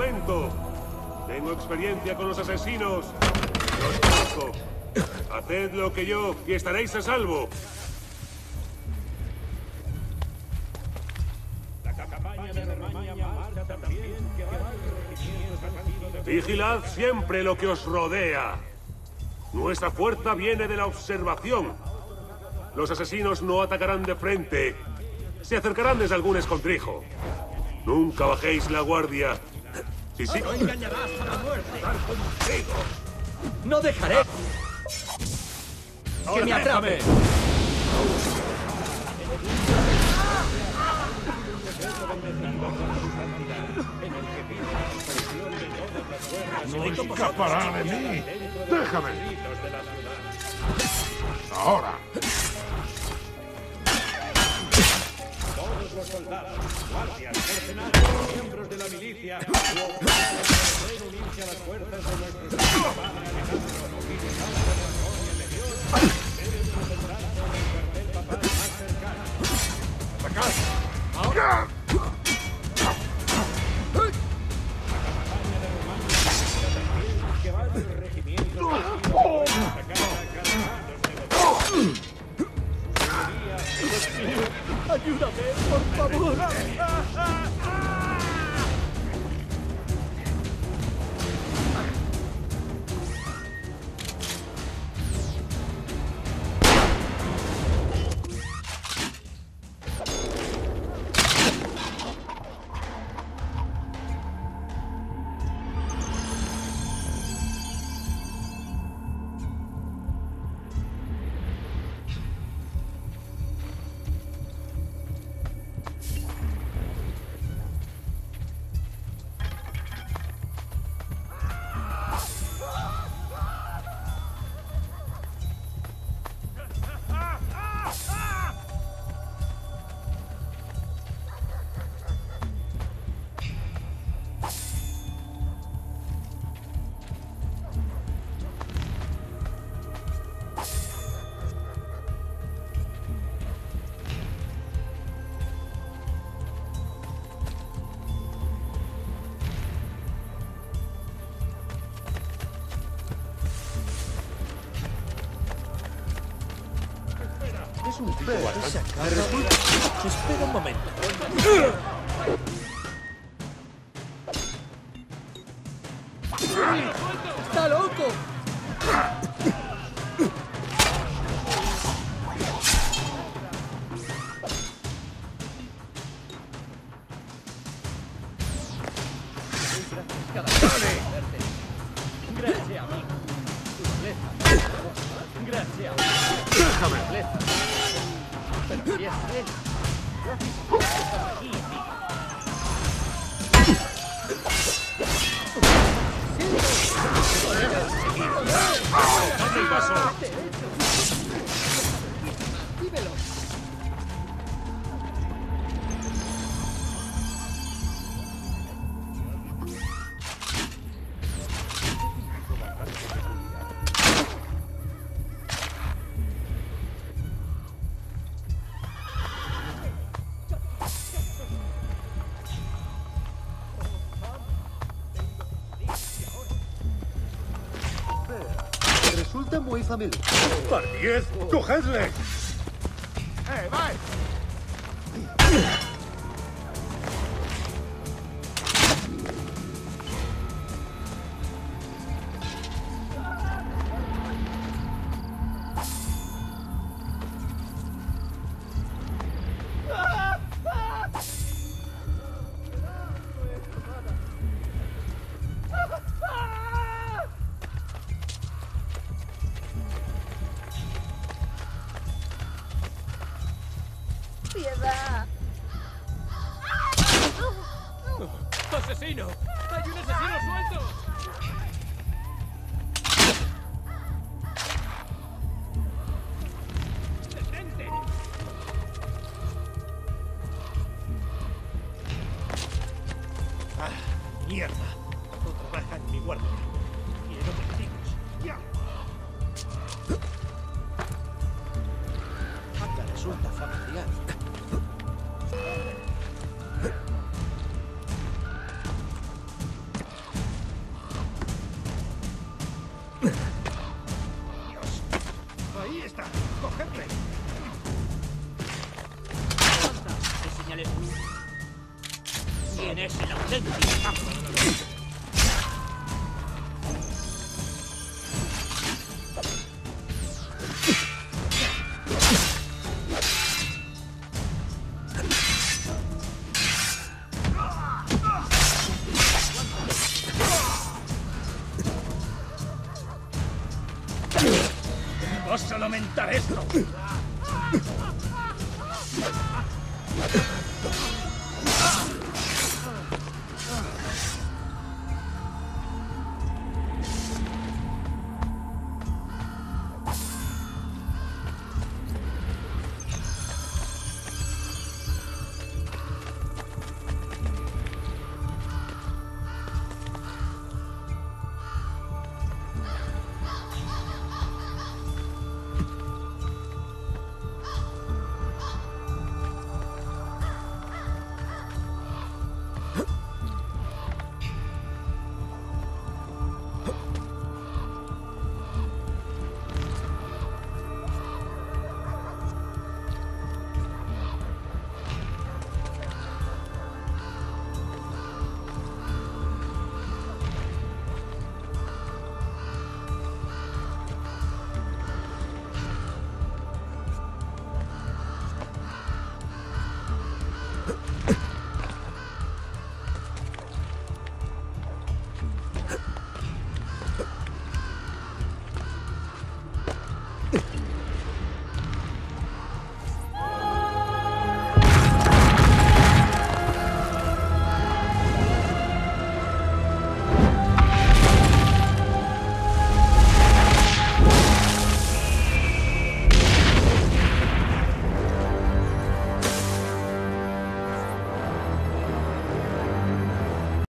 momento. Tengo experiencia con los asesinos. Los conozco. Haced lo que yo y estaréis a salvo. Vigilad siempre lo que os rodea. Nuestra fuerza viene de la observación. Los asesinos no atacarán de frente. Se acercarán desde algún escondrijo. Nunca bajéis la guardia. Sí, sí. No engañarás a la muerte. Estar contigo. No dejaré que me atrape. No escapará de mí. Déjame. Ahora. Todos los soldados, guardias, mercenarios, miembros de la milicia, pueden unirse a las fuerzas de nuestro padre Alejandro y de Santa Ramón y Legión. Deben concentrarse en el cuartel papal más cercano. ¡Atacad! ¡Ahora! Que va del regimiento atacar a caravanos de ¡Ayúdame, por favor! Es un tipo bastante sacado. Espera un momento. ¡Está loco! Gracias, amigo. Gracias. ¡Déjame! Pero quería ser. ¡Dad el paso! Dímelo. Resulta muy familiar. ¡Pardiez! ¡Cogedle! ¡Va! ¡Piedad! ¡Asesino! ¡Hay un asesino suelto! ¡Detente! ¡Ah, mierda! No trabaja en mi guardia. Quiero testigos. ¡Ya! Acá resulta familiar. ¿Quién es el auténtico amo? ¡Vas a lamentar esto!